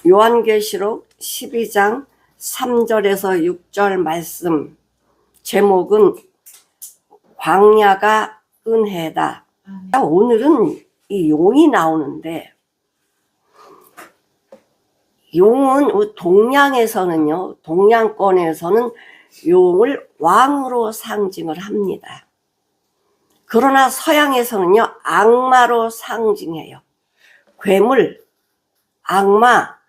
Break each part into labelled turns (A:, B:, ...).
A: 요한계시록 12장 3절에서 6절 말씀, 제목은 광야가 은혜다. 오늘은 이 용이 나오는데, 용은 동양에서는요, 동양권에서는 용을 왕으로 상징을 합니다. 그러나 서양에서는요, 악마로 상징해요. 괴물, 악마,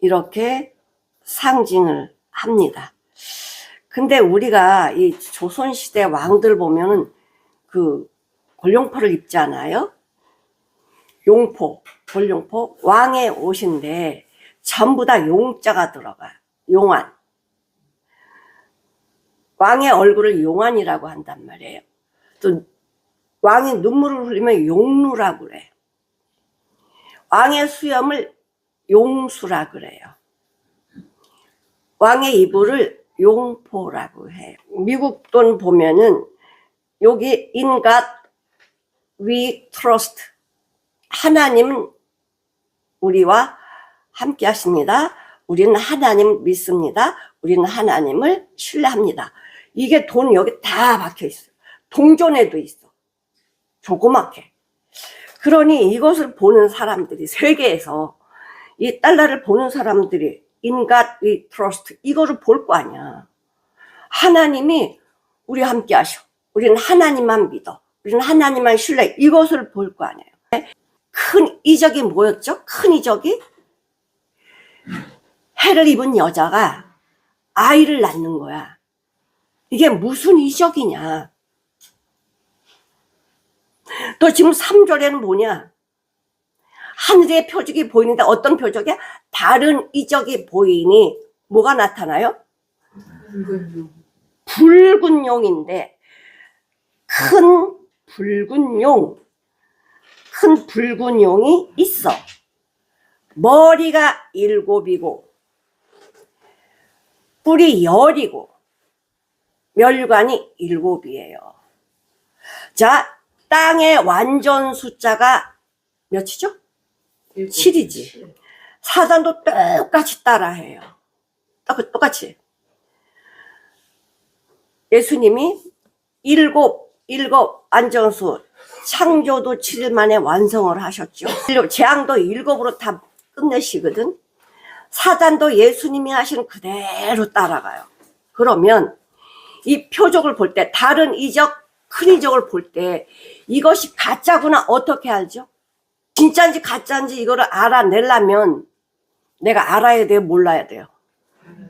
A: 이렇게 상징을 합니다. 근데 우리가 이 조선시대 왕들 보면은 그 골룡포를 입잖아요. 용포, 골룡포, 왕의 옷인데 전부 다 용자가 들어가요. 용안. 왕의 얼굴을 용안이라고 한단 말이에요. 또 왕이 눈물을 흘리면 용루라고 그래. 왕의 수염을 용수라 그래요. 왕의 이불을 용포라고 해요. 미국 돈 보면은 여기 In God we trust. 하나님은 우리와 함께 하십니다. 우리는 하나님 믿습니다. 우리는 하나님을 신뢰합니다. 이게 돈 여기 다 박혀 있어요. 동전에도 있어. 조그맣게. 그러니 이것을 보는 사람들이, 세계에서 이 달러를 보는 사람들이 In God we trust 이거를 볼 거 아니야. 하나님이 우리 함께 하셔. 우리는 하나님만 믿어. 우리는 하나님만 신뢰. 이것을 볼 거 아니에요. 큰 이적이 뭐였죠? 큰 이적이 해를 입은 여자가 아이를 낳는 거야. 이게 무슨 이적이냐. 또 지금 3절에는 뭐냐? 하늘의 표적이 보이는데 어떤 표적이야? 다른 이적이 보이니 뭐가 나타나요? 붉은 용인데 큰 붉은 용이 있어. 머리가 7이고 뿔이 10이고 멸관이 7이에요. 자, 땅의 완전 숫자가 몇이죠? 7이지. 사단도 똑같이 따라해요. 똑같이. 예수님이 일곱 안정수, 창조도 7일 만에 완성을 하셨죠. 재앙도 7으로 다 끝내시거든. 사단도 예수님이 하신 그대로 따라가요. 그러면 이 표적을 볼 때, 다른 이적, 큰 이적을 볼 때 이것이 가짜구나 어떻게 알죠? 진짜인지 가짜인지 이거를 알아내려면 내가 알아야 돼요? 몰라야 돼요?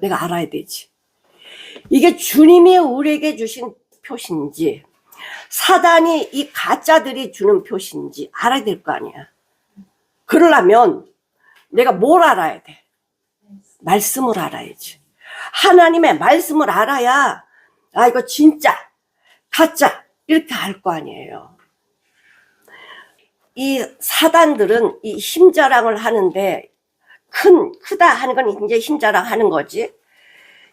A: 내가 알아야 되지. 이게 주님이 우리에게 주신 표시인지 사단이 이 가짜들이 주는 표시인지 알아야 될 거 아니야. 그러려면 내가 뭘 알아야 돼? 말씀을 알아야지. 하나님의 말씀을 알아야 아 이거 진짜 가짜 이렇게 알 거 아니에요. 이 사단들은 이 힘자랑을 하는데 크다 하는 건 이제 힘자랑 하는 거지.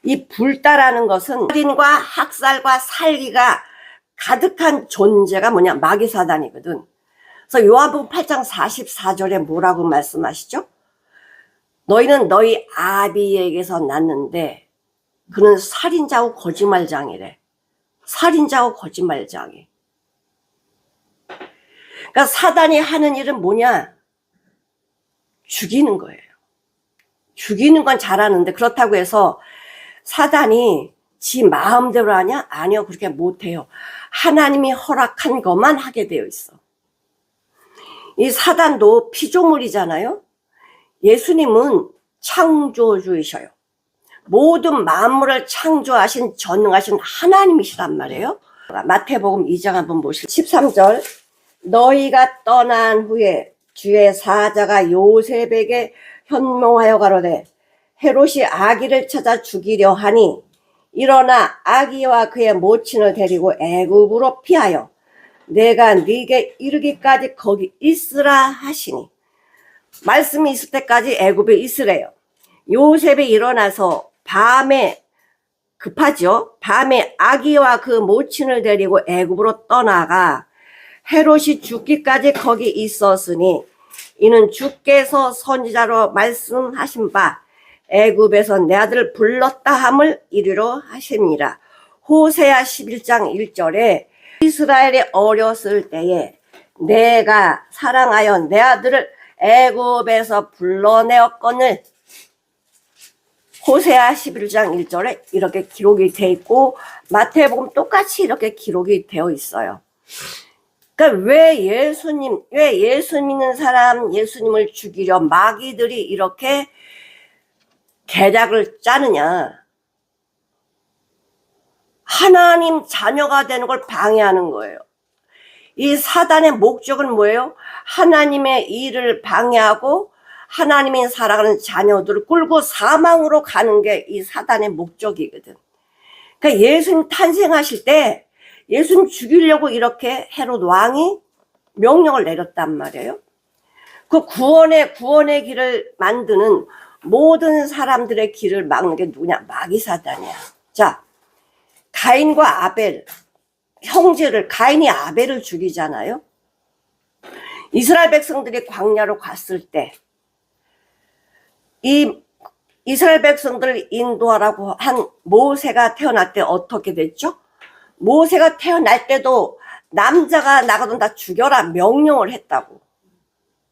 A: 이 불다라는 것은 살인과 학살과 살기가 가득한 존재가 뭐냐? 마귀 사단이거든. 그래서 요한복음 8장 44절에 뭐라고 말씀하시죠? 너희는 너희 아비에게서 났는데 그는 살인자고 거짓말장이래. 살인자고 거짓말장이. 그러니까 사단이 하는 일은 뭐냐? 죽이는 거예요. 죽이는 건 잘하는데 그렇다고 해서 사단이 지 마음대로 하냐? 아니요. 그렇게 못해요. 하나님이 허락한 것만 하게 되어 있어. 이 사단도 피조물이잖아요. 예수님은 창조주이셔요. 모든 만물을 창조하신 전능하신 하나님이시란 말이에요. 마태복음 2장 한번 보시죠. 13절 너희가 떠난 후에 주의 사자가 요셉에게 현몽하여 가로되 헤롯이 아기를 찾아 죽이려 하니 일어나 아기와 그의 모친을 데리고 애굽으로 피하여 내가 네게 이르기까지 거기 있으라 하시니 말씀이 있을 때까지 애굽에 있으래요. 요셉이 일어나서 밤에 급하죠. 밤에 아기와 그 모친을 데리고 애굽으로 떠나가 헤롯이 죽기까지 거기 있었으니 이는 주께서 선지자로 말씀하신 바 애굽에서 내 아들을 불렀다 함을 이르러 하십니다. 호세아 11장 1절에 이스라엘이 어렸을 때에 내가 사랑하여 내 아들을 애굽에서 불러내었거늘, 호세아 11장 1절에 이렇게 기록이 되어 있고 마태복음 똑같이 이렇게 기록이 되어 있어요. 그러니까 왜 예수 믿는 사람, 예수님을 죽이려 마귀들이 이렇게 계략을 짜느냐? 하나님 자녀가 되는 걸 방해하는 거예요. 이 사단의 목적은 뭐예요? 하나님의 일을 방해하고 하나님이 사랑하는 자녀들을 끌고 사망으로 가는 게 이 사단의 목적이거든. 그러니까 예수님 탄생하실 때 예수님 죽이려고 이렇게 헤롯 왕이 명령을 내렸단 말이에요. 그 구원의 길을 만드는 모든 사람들의 길을 막는 게 누구냐? 마귀 사단이야. 자, 가인과 아벨, 형제를, 가인이 아벨을 죽이잖아요. 이스라엘 백성들이 광야로 갔을 때 이 이스라엘 백성들을 인도하라고 한 모세가 태어날 때 어떻게 됐죠? 모세가 태어날 때도 남자가 나가던 다 죽여라 명령을 했다고.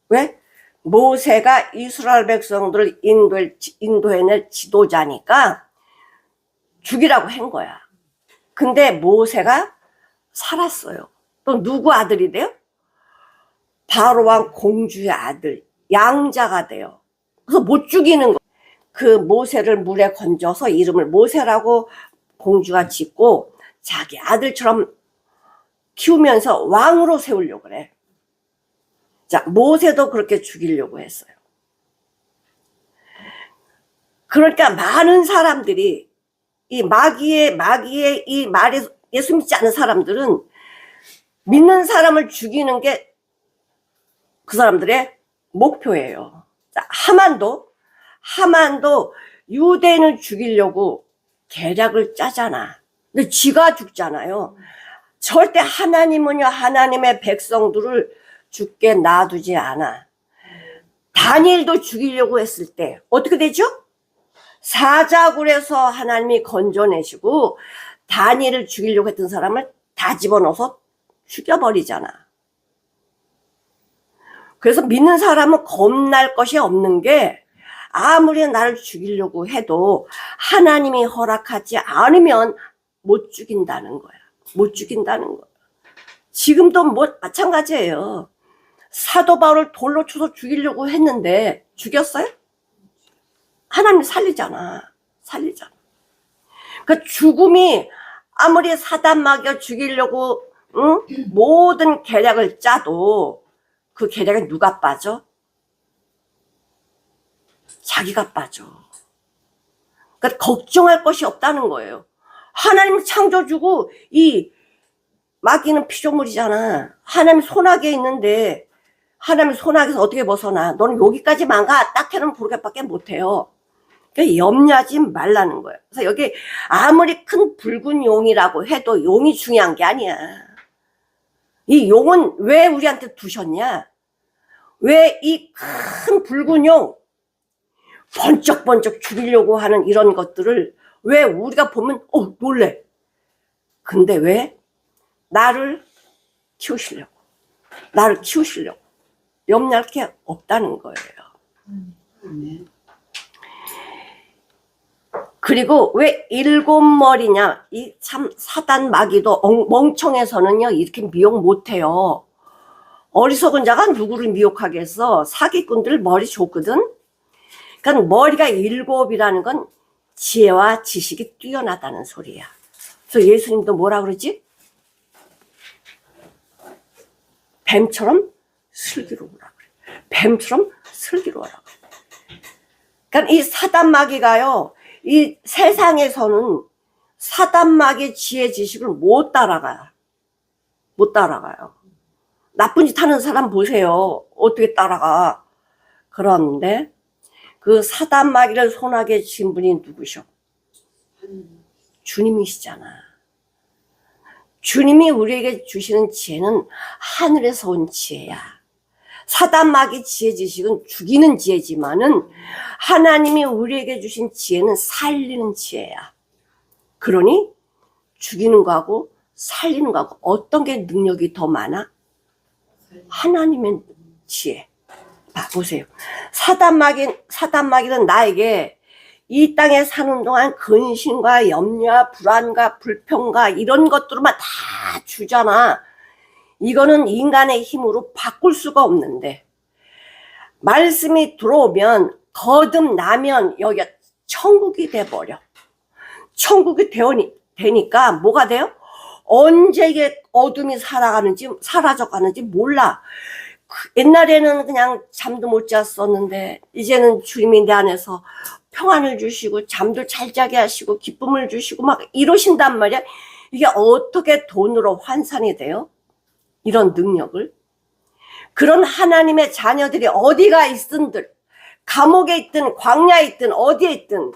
A: 왜? 모세가 이스라엘 백성들을 인도해낼 지도자니까 죽이라고 한 거야. 근데 모세가 살았어요. 또 누구 아들이 돼요? 바로왕 공주의 아들, 양자가 돼요. 그래서 못 죽이는 거. 그 모세를 물에 건져서 이름을 모세라고 공주가 짓고 자기 아들처럼 키우면서 왕으로 세우려고 그래. 자, 모세도 그렇게 죽이려고 했어요. 그러니까 많은 사람들이 이 마귀의 이 말에 예수 믿지 않는 사람들은 믿는 사람을 죽이는 게 그 사람들의 목표예요. 자, 하만도 유대인을 죽이려고 계략을 짜잖아. 근데 지가 죽잖아요. 절대 하나님은요, 하나님의 백성들을 죽게 놔두지 않아. 다니엘도 죽이려고 했을 때 어떻게 되죠? 사자굴에서 하나님이 건져내시고 다니엘을 죽이려고 했던 사람을 다 집어넣어서 죽여버리잖아. 그래서 믿는 사람은 겁날 것이 없는 게 아무리 나를 죽이려고 해도 하나님이 허락하지 않으면 못 죽인다는 거야. 못 죽인다는 거야. 지금도 마찬가지예요. 사도 바울을 돌로 쳐서 죽이려고 했는데 죽였어요? 하나님 살리잖아. 그러니까 죽음이 아무리 사단 마귀가 죽이려고 모든 계략을 짜도 그 계략에 누가 빠져? 자기가 빠져. 그러니까 걱정할 것이 없다는 거예요. 하나님 창조주고 이 마귀는 피조물이잖아. 하나님 손아귀에 있는데 하나님 손아귀에서 어떻게 벗어나? 너는 여기까지만 가. 딱 해놓으면 그렇게밖에 못해요. 그러니까 염려하지 말라는 거예요. 그래서 여기 아무리 큰 붉은 용이라고 해도 용이 중요한 게 아니야. 이 용은 왜 우리한테 두셨냐? 왜 이 큰 붉은 용 번쩍번쩍 죽이려고 하는 이런 것들을 왜 우리가 보면 놀래. 근데 왜? 나를 키우시려고. 염려할 게 없다는 거예요. 그리고 왜 7머리냐? 이 참 사단 마귀도 멍청해서는요 이렇게 미혹 못해요. 어리석은 자가 누구를 미혹하겠어? 사기꾼들 머리 좋거든. 그러니까 머리가 7이라는 건 지혜와 지식이 뛰어나다는 소리야. 그래서 예수님도 뭐라 그러지? 뱀처럼 슬기로우라 그래. 뱀처럼 슬기로워라 그래. 그러니까 이 사단 마귀가요, 이 세상에서는 사단 마귀의 지혜 지식을 못 따라가요. 나쁜 짓 하는 사람 보세요. 어떻게 따라가. 그런데 그 사단 마귀를 손아귀에 쥔 분이 누구셔? 주님이시잖아. 주님이 우리에게 주시는 지혜는 하늘에서 온 지혜야. 사단마귀 지혜지식은 죽이는 지혜지만은 하나님이 우리에게 주신 지혜는 살리는 지혜야. 그러니 죽이는 거하고 살리는 거하고 어떤 게 능력이 더 많아? 하나님의 지혜. 봐, 보세요. 사단마귀는 나에게 이 땅에 사는 동안 근심과 염려와 불안과 불평과 이런 것들만 다 주잖아. 이거는 인간의 힘으로 바꿀 수가 없는데, 말씀이 들어오면 거듭나면 여기가 천국이 돼버려. 천국이 되니까 뭐가 돼요? 언제 이게 어둠이 사라져가는지 몰라. 옛날에는 그냥 잠도 못 잤었는데 이제는 주님이 내 안에서 평안을 주시고 잠도 잘 자게 하시고 기쁨을 주시고 막 이러신단 말이야. 이게 어떻게 돈으로 환산이 돼요? 이런 능력을. 그런 하나님의 자녀들이 어디가 있든들, 감옥에 있든 광야에 있든 어디에 있든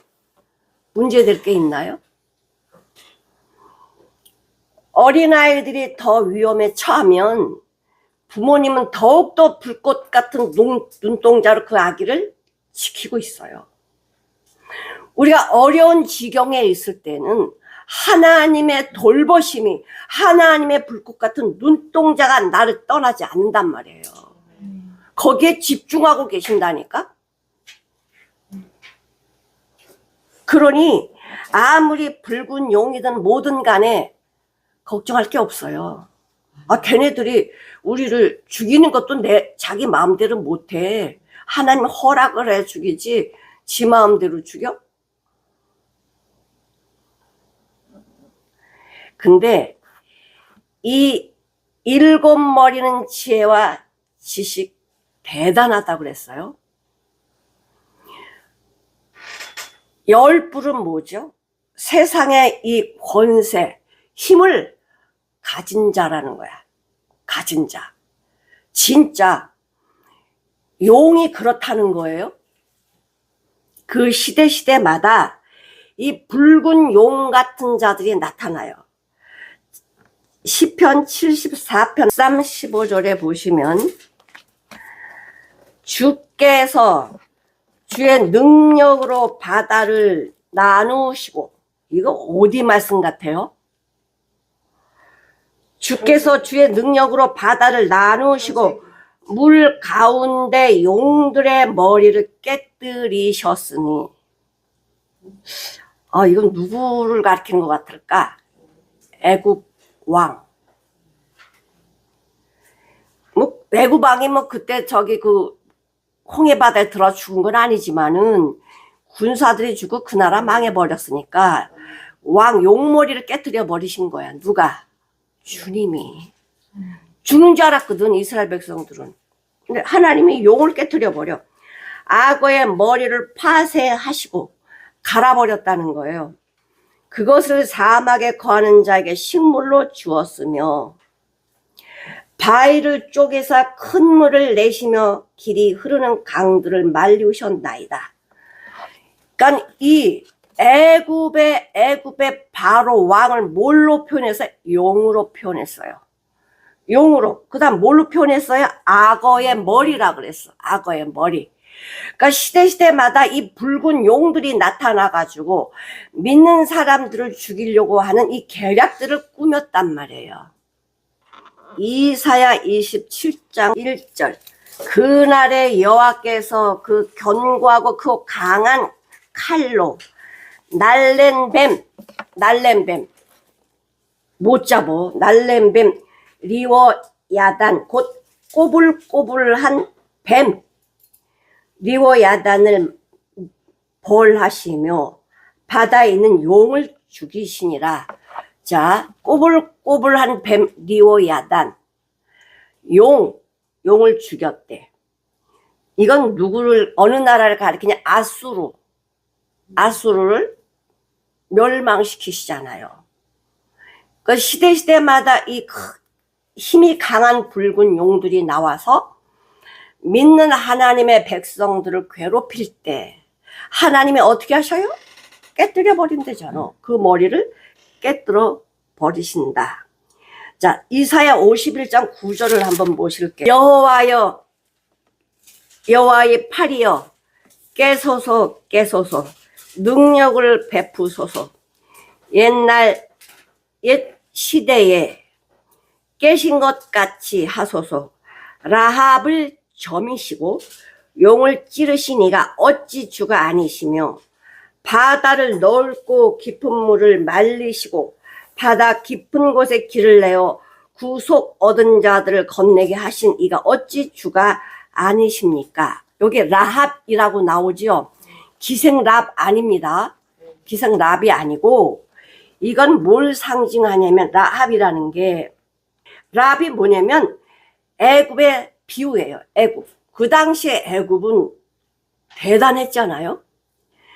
A: 문제될 게 있나요? 어린아이들이 더 위험에 처하면 부모님은 더욱더 불꽃 같은 눈동자로 그 아기를 지키고 있어요. 우리가 어려운 지경에 있을 때는 하나님의 돌보심이, 하나님의 불꽃 같은 눈동자가 나를 떠나지 않는단 말이에요. 거기에 집중하고 계신다니까. 그러니 아무리 붉은 용이든 뭐든 간에 걱정할 게 없어요. 걔네들이 우리를 죽이는 것도 자기 마음대로 못해. 하나님 허락을 해 죽이지 지 마음대로 죽여? 근데 이 7머리는 지혜와 지식 대단하다고 그랬어요. 10뿔은 뭐죠? 세상의 이 권세, 힘을 가진 자라는 거야. 가진 자. 진짜 용이 그렇다는 거예요. 그 시대마다 이 붉은 용 같은 자들이 나타나요. 시편 74편 35절에 보시면 주께서 주의 능력으로 바다를 나누시고, 이거 어디 말씀 같아요? 주께서 주의 능력으로 바다를 나누시고 물 가운데 용들의 머리를 깨뜨리셨으니, 이건 누구를 가리키는 것 같을까? 애굽 왕. 애굽 왕이 그때 홍해 바다에 들어 죽은 건 아니지만은 군사들이 죽고 그 나라 망해버렸으니까 왕 용머리를 깨뜨려 버리신 거야. 누가? 주님이. 죽는 줄 알았거든, 이스라엘 백성들은. 근데 하나님이 용을 깨뜨려 버려. 악어의 머리를 파쇄하시고 갈아버렸다는 거예요. 그것을 사막에 거하는 자에게 식물로 주었으며 바위를 쪼개서 큰 물을 내시며 길이 흐르는 강들을 말리우셨나이다. 그러니까 이 애굽의 바로 왕을 뭘로 표현했어요? 용으로 표현했어요. 용으로. 그 다음 뭘로 표현했어요? 악어의 머리라 그랬어. 악어의 머리. 그러니까 시대마다 이 붉은 용들이 나타나가지고 믿는 사람들을 죽이려고 하는 이 계략들을 꾸몄단 말이에요. 이사야 27장 1절. 그날에 여호와께서 그 견고하고 그 강한 칼로 날랜 뱀 못 잡어. 날랜 뱀 리워야단, 곧 꼬불꼬불한 뱀 리워야단을 벌하시며 바다에 있는 용을 죽이시니라. 자, 꼬불꼬불한 뱀 리워야단, 용을 죽였대. 이건 누구를, 어느 나라를 가리키냐? 아수르를 멸망시키시잖아요. 그 시대마다 이 힘이 강한 붉은 용들이 나와서 믿는 하나님의 백성들을 괴롭힐 때 하나님이 어떻게 하셔요? 깨뜨려 버린대잖아. 그 머리를 깨뜨려 버리신다. 자, 이사야 51장 9절을 한번 보실게요. 여호와여, 여호와의 팔이여 깨소서 깨소서 능력을 베푸소서. 옛날 옛 시대에 깨신 것 같이 하소서. 라합을 점이시고 용을 찌르신 이가 어찌 주가 아니시며 바다를 넓고 깊은 물을 말리시고 바다 깊은 곳에 길을 내어 구속 얻은 자들을 건네게 하신 이가 어찌 주가 아니십니까? 여기 라합이라고 나오지요. 기생랍 아닙니다. 기생랍이 아니고 이건 뭘 상징하냐면 라합이라는 게 랍이 뭐냐면 애굽의 비유예요. 애굽. 그 당시에 애굽은 대단했잖아요.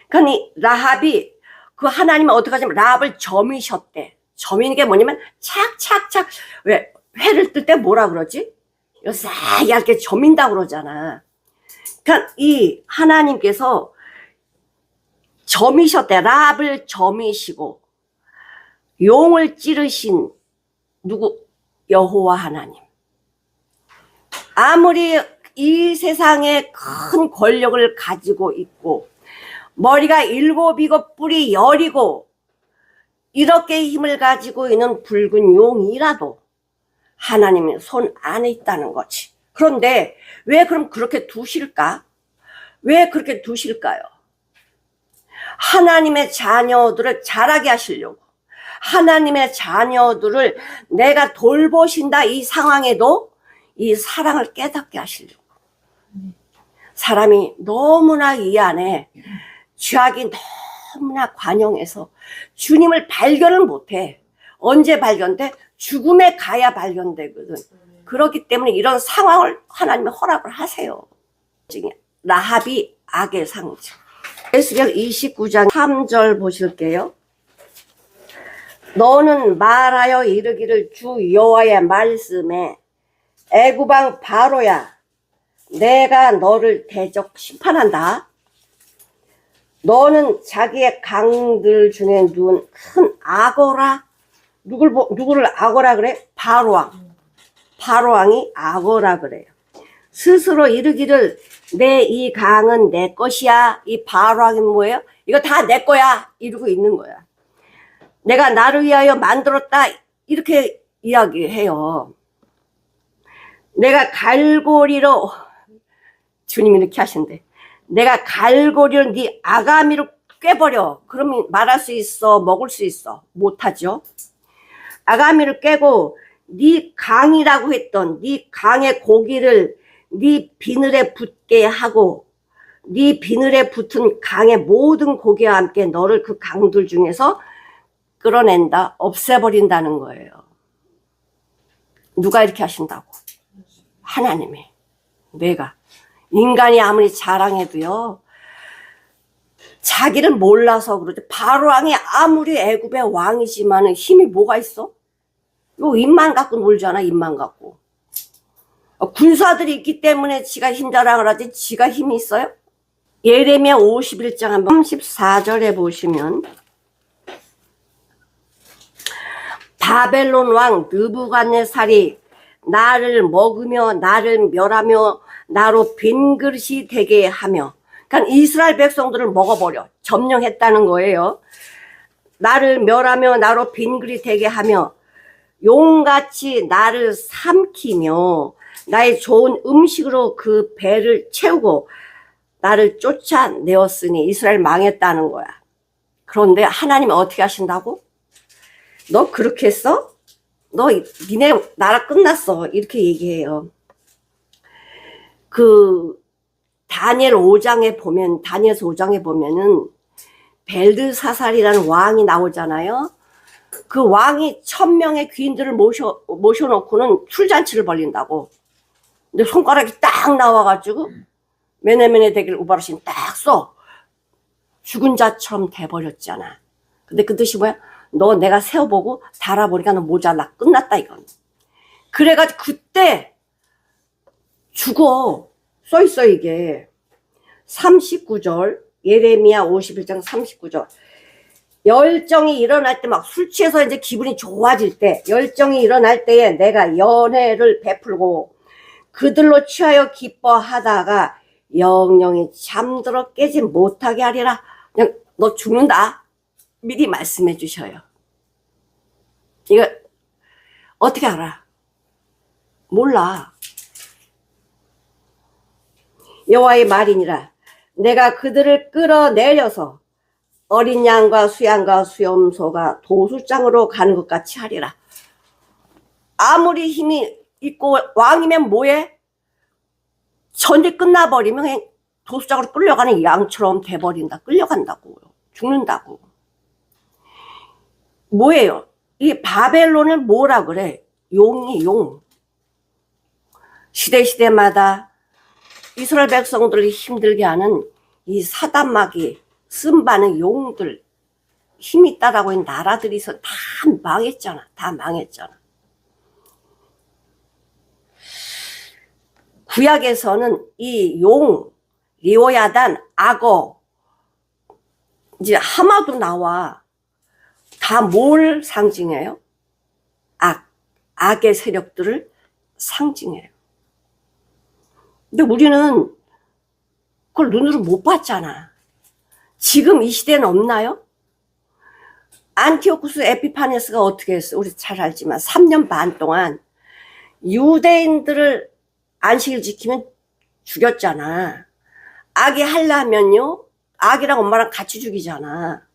A: 그러니까 이 라합이 그 하나님은 어떻게 하냐면 라합을 점이셨대. 점이는 게 뭐냐면 착착착 왜 회를 뜰 때 뭐라 그러지? 이거 싹 얇게 점인다고 그러잖아. 그러니까 이 하나님께서 점이셨대. 라합을 점이시고 용을 찌르신 누구? 여호와 하나님. 아무리 이 세상에 큰 권력을 가지고 있고 머리가 7이고 뿔이 10이고 이렇게 힘을 가지고 있는 붉은 용이라도 하나님의 손 안에 있다는 거지. 그런데 왜 그럼 그렇게 두실까? 왜 그렇게 두실까요? 하나님의 자녀들을 자라게 하시려고, 하나님의 자녀들을 내가 돌보신다 이 상황에도 이 사랑을 깨닫게 하시려고. 사람이 너무나 이 안에 죄악이 너무나 관영해서 주님을 발견을 못해. 언제 발견돼? 죽음에 가야 발견되거든. 그렇기 때문에 이런 상황을 하나님이 허락을 하세요. 라합이 악의 상징. 에스겔 29장 3절 보실게요. 너는 말하여 이르기를 주 여호와의 말씀에 애굽왕 바로야 내가 너를 대적 심판한다. 너는 자기의 강들 중에 누운 큰 악어라. 누구를 악어라 그래? 바로왕. 바로왕이 악어라 그래요. 스스로 이르기를 내 이 강은 내 것이야. 이 바로왕이 뭐예요? 이거 다 내 거야. 이러고 있는 거야. 내가 나를 위하여 만들었다. 이렇게 이야기해요. 내가 갈고리로, 주님이 이렇게 하신대. 내가 갈고리로 네 아가미로 꿰버려. 그러면 말할 수 있어? 먹을 수 있어? 못하죠. 아가미를 깨고 네 강이라고 했던 네 강의 고기를 네 비늘에 붙게 하고 네 비늘에 붙은 강의 모든 고기와 함께 너를 그 강들 중에서 끌어낸다. 없애버린다는 거예요. 누가 이렇게 하신다고? 하나님이. 내가. 인간이 아무리 자랑해도요. 자기를 몰라서 그러지. 바로왕이 아무리 애굽의 왕이지만 힘이 뭐가 있어? 요 입만 갖고 놀잖아. 입만 갖고. 군사들이 있기 때문에 지가 힘 자랑을 하지 지가 힘이 있어요? 예레미야 51장 한번 34절에 보시면 바벨론 왕 느부갓네살이 나를 먹으며 나를 멸하며 나로 빈 그릇이 되게 하며, 그러니까 이스라엘 백성들을 먹어버려. 점령했다는 거예요. 나를 멸하며 나로 빈 그릇이 되게 하며 용같이 나를 삼키며 나의 좋은 음식으로 그 배를 채우고 나를 쫓아내었으니 이스라엘 망했다는 거야. 그런데 하나님이 어떻게 하신다고? 너 그렇게 했어? 너 니네 나라 끝났어. 이렇게 얘기해요. 그 다니엘 5장에 보면, 다니엘서 5장에 보면은 벨드사살이라는 왕이 나오잖아요. 그 왕이 1000명의 귀인들을 모셔놓고는 술잔치를 벌린다고. 근데 손가락이 딱 나와가지고 메네메네 대길 우바르신 딱 써. 죽은 자처럼 돼버렸잖아. 근데 그 뜻이 뭐야? 너 내가 세워보고 달아보니까 너 모자라. 끝났다 이건. 그래가지고 그때 죽어. 써있어 이게. 39절 예레미야 51장 39절 열정이 일어날 때 막 술 취해서 이제 기분이 좋아질 때, 열정이 일어날 때에 내가 연회를 베풀고 그들로 취하여 기뻐하다가 영영이 잠들어 깨지 못하게 하리라. 그냥 너 죽는다. 미리 말씀해 주셔요. 이거 어떻게 알아? 몰라. 여호와의 말이니라. 내가 그들을 끌어내려서 어린 양과 수양과 수염소가 도수장으로 가는 것 같이 하리라. 아무리 힘이 있고 왕이면 뭐해? 전쟁 끝나버리면 그냥 도수장으로 끌려가는 양처럼 돼버린다. 끌려간다고. 죽는다고. 뭐예요? 이 바벨론을 뭐라 그래? 용이 용. 시대마다 이스라엘 백성들을 힘들게 하는 이 사단마귀 쓴바는 용들, 힘 있다라고 한 나라들이 있어. 다 망했잖아. 다 망했잖아. 구약에서는 이 용, 리오야단, 악어, 이제 하마도 나와. 다 뭘 상징해요? 악의 세력들을 상징해요. 근데 우리는 그걸 눈으로 못 봤잖아. 지금 이 시대는 없나요? 안티오쿠스 에피파네스가 어떻게 했어? 우리 잘 알지만 3년 반 동안 유대인들을 안식일 지키면 죽였잖아. 악이 하려면요, 악이랑 엄마랑 같이 죽이잖아.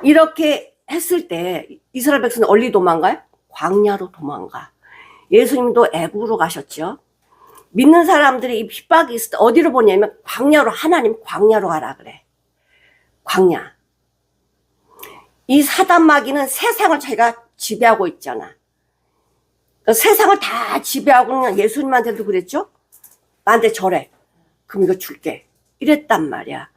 A: 이렇게 했을 때 이스라엘 백성은 어디 도망가요? 광야로 도망가. 예수님도 애굽으로 가셨죠. 믿는 사람들이 이 핍박이 있을 때 어디로 보냐면 광야로, 하나님 광야로 가라 그래. 광야. 이 사단마귀는 세상을 자기가 지배하고 있잖아. 그러니까 세상을 다 지배하고 예수님한테도 그랬죠. 나한테 절해. 그럼 이거 줄게. 이랬단 말이야.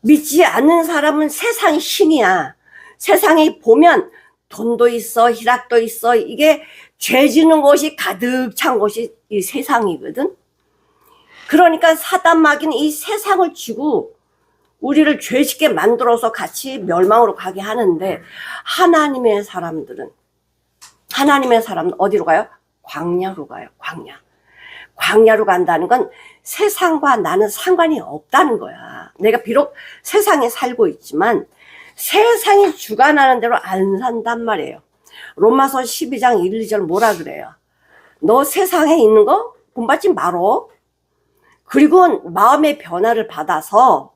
A: 믿지 않는 사람은 세상이 신이야. 세상에 보면 돈도 있어, 희락도 있어. 이게 죄 지는 것이 가득 찬 것이 이 세상이거든. 그러니까 사단마귀는 이 세상을 쥐고 우리를 죄짓게 만들어서 같이 멸망으로 가게 하는데, 하나님의 사람은 어디로 가요? 광야로 가요. 광야로 간다는 건 세상과 나는 상관이 없다는 거야. 내가 비록 세상에 살고 있지만 세상이 주관하는 대로 안 산단 말이에요. 로마서 12장 1, 2절 뭐라 그래요? 너 세상에 있는 거 본받지 말어. 그리고 마음의 변화를 받아서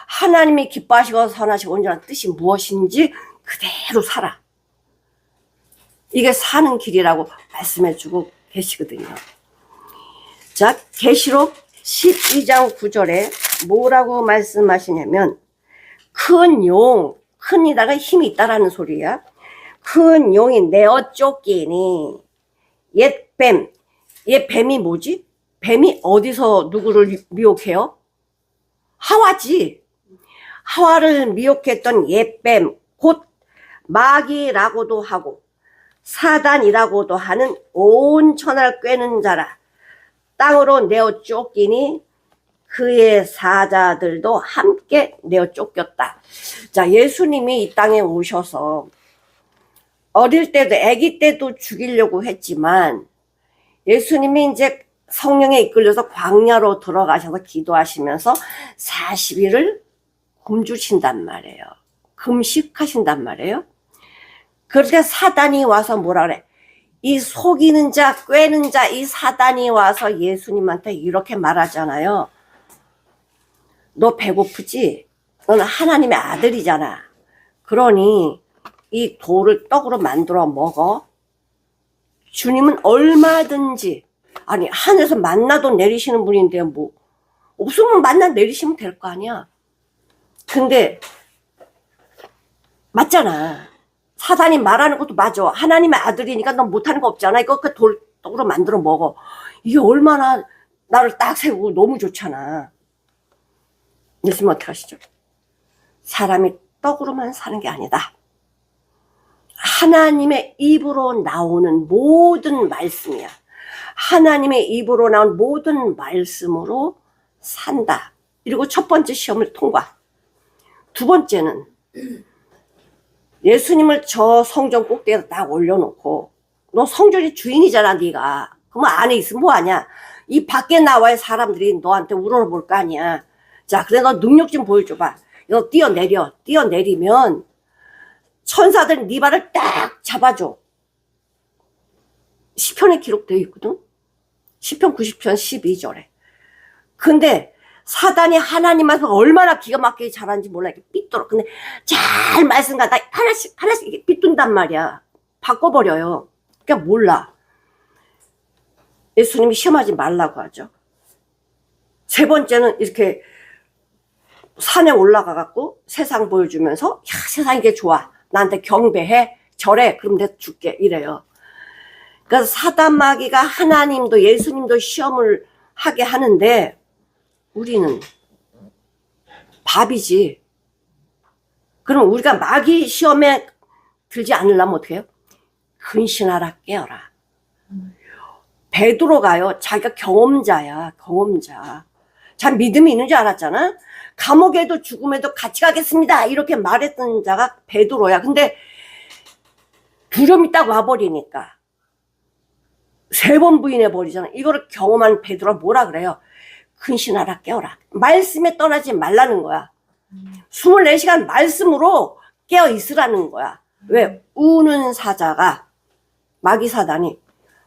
A: 하나님이 기뻐하시고 선하시고 온전한 뜻이 무엇인지 그대로 살아. 이게 사는 길이라고 말씀해주고 계시거든요. 자, 계시록 12장 9절에 뭐라고 말씀하시냐면, 큰 용, 큰이다가 힘이 있다라는 소리야. 큰 용이 내어 쫓기니 옛 뱀. 옛 뱀이 뭐지? 뱀이 어디서 누구를 미혹해요? 하와지. 하와를 미혹했던 옛 뱀, 곧 마귀라고도 하고 사단이라고도 하는 온 천하를 꿰는 자라. 땅으로 내어 쫓기니 그의 사자들도 함께 내어 쫓겼다. 자, 예수님이 이 땅에 오셔서 어릴 때도, 아기 때도 죽이려고 했지만 예수님이 이제 성령에 이끌려서 광야로 들어가셔서 기도하시면서 40일을 굶주신단 말이에요. 금식하신단 말이에요. 그러니까 사단이 와서 뭐라 그래? 이 속이는 자, 꿰는 자, 이 사단이 와서 예수님한테 이렇게 말하잖아요. 너 배고프지? 너는 하나님의 아들이잖아. 그러니 이 돌을 떡으로 만들어 먹어. 주님은 얼마든지, 아니 하늘에서 만나도 내리시는 분인데 뭐 없으면 만나 내리시면 될 거 아니야. 근데 맞잖아. 사단이 말하는 것도 맞아. 하나님의 아들이니까 넌 못하는 거 없잖아. 이거 그 돌떡으로 만들어 먹어. 이게 얼마나 나를 딱 세우고 너무 좋잖아. 예수님 어떻게 하시죠? 사람이 떡으로만 사는 게 아니다. 하나님의 입으로 나오는 모든 말씀이야. 하나님의 입으로 나온 모든 말씀으로 산다. 그리고 첫 번째 시험을 통과. 두 번째는 예수님을 저 성전 꼭대기에 딱 올려놓고, 너 성전의 주인이잖아 네가. 그러면 안에 있으면 뭐하냐? 이 밖에 나와야 사람들이 너한테 우러러볼 거 아니야. 자, 그래 너 능력 좀 보여줘봐. 너 뛰어내리면 천사들이 네 발을 딱 잡아줘. 시편에 기록되어 있거든. 시편 90편 12절에. 근데 사단이 하나님 말씀 얼마나 기가 막히게 잘하는지 몰라. 이렇게 삐뚤어. 근데 잘 말씀 갖다 하나씩 이렇게 삐뚤단 말이야. 바꿔버려요. 그러니까 몰라. 예수님이 시험하지 말라고 하죠. 세 번째는 이렇게 산에 올라가갖고 세상 보여주면서 야, 세상이 이게 좋아. 나한테 경배해. 절해. 그럼 내가 줄게. 이래요. 그러니까 사단 마귀가 하나님도 예수님도 시험을 하게 하는데 우리는 밥이지. 그럼 우리가 마귀 시험에 들지 않으려면 어떻게 해요? 근신하라 깨어라. 베드로가요. 자기가 경험자야. 경험자. 참 믿음이 있는 줄 알았잖아. 감옥에도 죽음에도 같이 가겠습니다. 이렇게 말했던 자가 베드로야. 근데 두려움이 딱 와버리니까 3번 부인해버리잖아. 이거를 경험한 베드로가 뭐라 그래요? 근신하라 깨어라. 말씀에 떠나지 말라는 거야. 24시간 말씀으로 깨어 있으라는 거야. 왜? 우는 사자가 마귀 사단이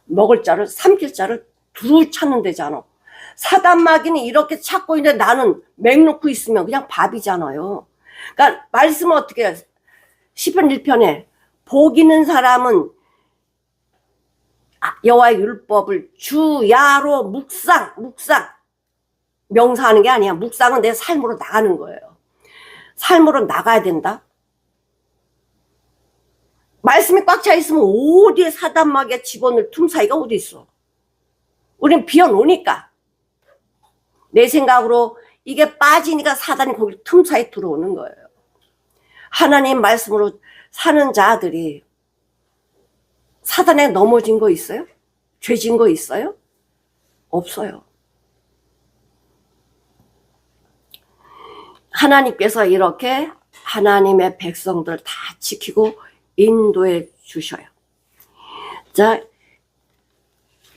A: 먹을 자를 삼킬 자를 두루 찾는 데잖아. 사단 마귀는 이렇게 찾고 있는데 나는 맹 놓고 있으면 그냥 밥이잖아요. 그러니까 말씀은 어떻게 해요? 시편 1편에 복 있는 사람은 여호와의 율법을 주야로 묵상 명사하는 게 아니야. 묵상은 내 삶으로 나가는 거예요. 삶으로 나가야 된다. 말씀이 꽉 차 있으면 어디에 사단 마귀가 집어넣을 틈 사이가 어디 있어. 우린 비워놓으니까. 내 생각으로 이게 빠지니까 사단이 거기 틈 사이에 들어오는 거예요. 하나님 말씀으로 사는 자들이 사단에 넘어진 거 있어요? 죄진 거 있어요? 없어요. 하나님께서 이렇게 하나님의 백성들을 다 지키고 인도해 주셔요. 자,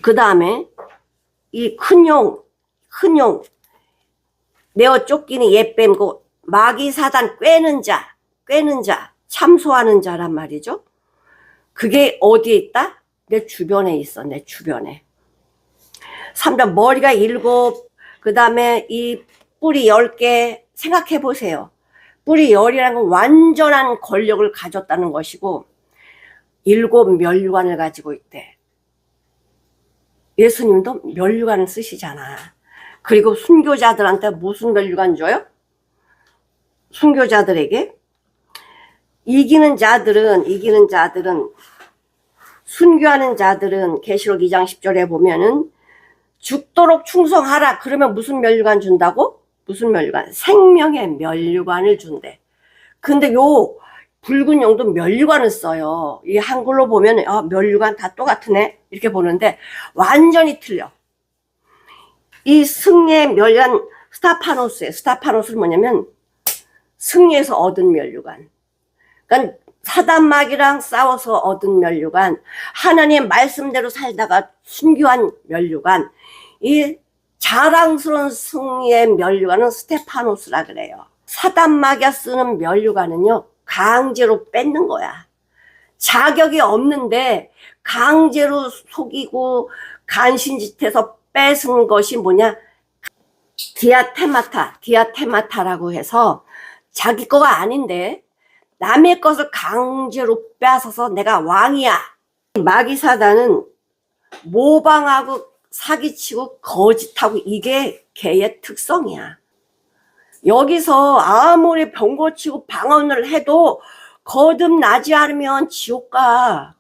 A: 그 다음에 이 큰 용 내어 쫓기는 옛뱀고 마귀 사단 꿰는 자 참소하는 자란 말이죠. 그게 어디에 있다? 내 주변에 있어. 내 주변에. 3단 머리가 7, 그 다음에 이 뿔이 10개. 생각해 보세요. 뿔이 10이라는 건 완전한 권력을 가졌다는 것이고 7 면류관을 가지고 있대. 예수님도 면류관을 쓰시잖아. 그리고 순교자들한테 무슨 면류관 줘요? 순교자들에게 이기는 자들은 순교하는 자들은 계시록 2장 10절에 보면은 죽도록 충성하라. 그러면 무슨 면류관 준다고? 무슨 면류관? 생명의 면류관을 준대. 근데 요 붉은 용도 면류관을 써요. 이 한글로 보면 면류관 다 똑같으네 이렇게 보는데 완전히 틀려. 이 승리의 면류관 스타파노스예요. 스타파노스는 뭐냐면 승리에서 얻은 면류관. 그러니까 사단 마귀랑 싸워서 얻은 면류관, 하나님의 말씀대로 살다가 순교한 면류관, 이 자랑스러운 승리의 면류관은 스테파노스라 그래요. 사단 마귀가 쓰는 면류관은요 강제로 뺏는 거야. 자격이 없는데 강제로 속이고 간신짓해서 뺏은 것이 뭐냐? 디아테마타라고 해서 자기 거가 아닌데 남의 것을 강제로 빼앗아서 내가 왕이야. 마귀 사단은 모방하고 사기치고 거짓하고 이게 걔의 특성이야. 여기서 아무리 병 고치고 방언을 해도 거듭나지 않으면 지옥 가.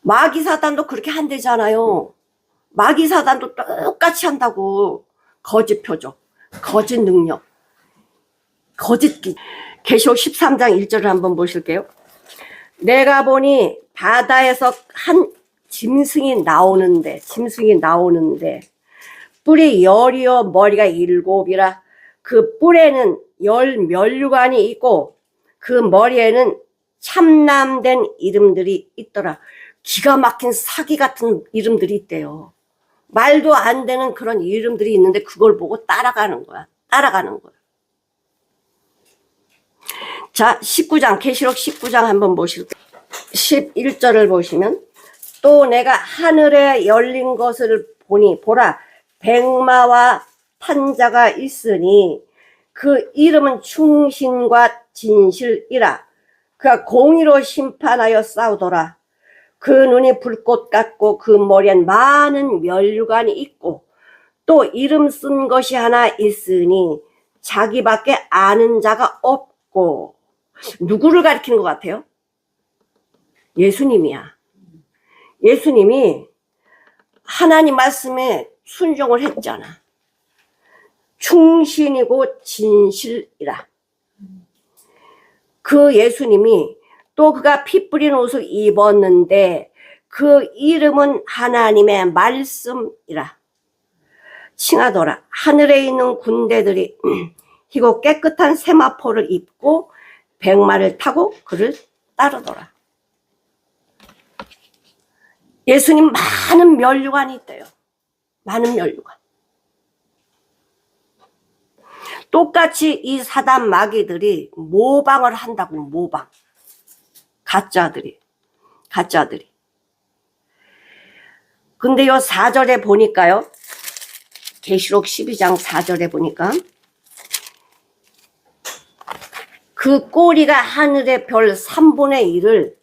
A: 마귀 사단도 그렇게 한대잖아요. 마귀 사단도 똑같이 한다고. 거짓 표적, 거짓 능력, 거짓 기. 계시록 13장 1절을 한번 보실게요. 내가 보니 바다에서 한 짐승이 나오는데 뿔이 10이요 머리가 7이라 그 뿔에는 10 면류관이 있고 그 머리에는 참남된 이름들이 있더라. 기가 막힌 사기 같은 이름들이 있대요. 말도 안 되는 그런 이름들이 있는데 그걸 보고 따라가는 거야. 따라가는 거야. 자, 19장, 계시록 19장 한번 보실게요. 11절을 보시면, 또 내가 하늘에 열린 것을 보니, 보라, 백마와 탄자가 있으니 그 이름은 충신과 진실이라. 그가 공의로 심판하여 싸우더라. 그 눈이 불꽃 같고 그 머리엔 많은 면류관이 있고 또 이름 쓴 것이 하나 있으니 자기밖에 아는 자가 없고. 누구를 가리키는 것 같아요? 예수님이야. 예수님이 하나님 말씀에 순종을 했잖아. 충신이고 진실이라. 그 예수님이 또 그가 피 뿌린 옷을 입었는데 그 이름은 하나님의 말씀이라. 칭하더라. 하늘에 있는 군대들이 희고 깨끗한 세마포를 입고 백마를 타고 그를 따르더라. 예수님 많은 면류관이 있대요. 많은 면류관. 똑같이 이 사단 마귀들이 모방을 한다고. 모방. 가짜들이. 근데 요 4절에 보니까요. 계시록 12장 4절에 보니까 그 꼬리가 하늘의 별 3분의 1을,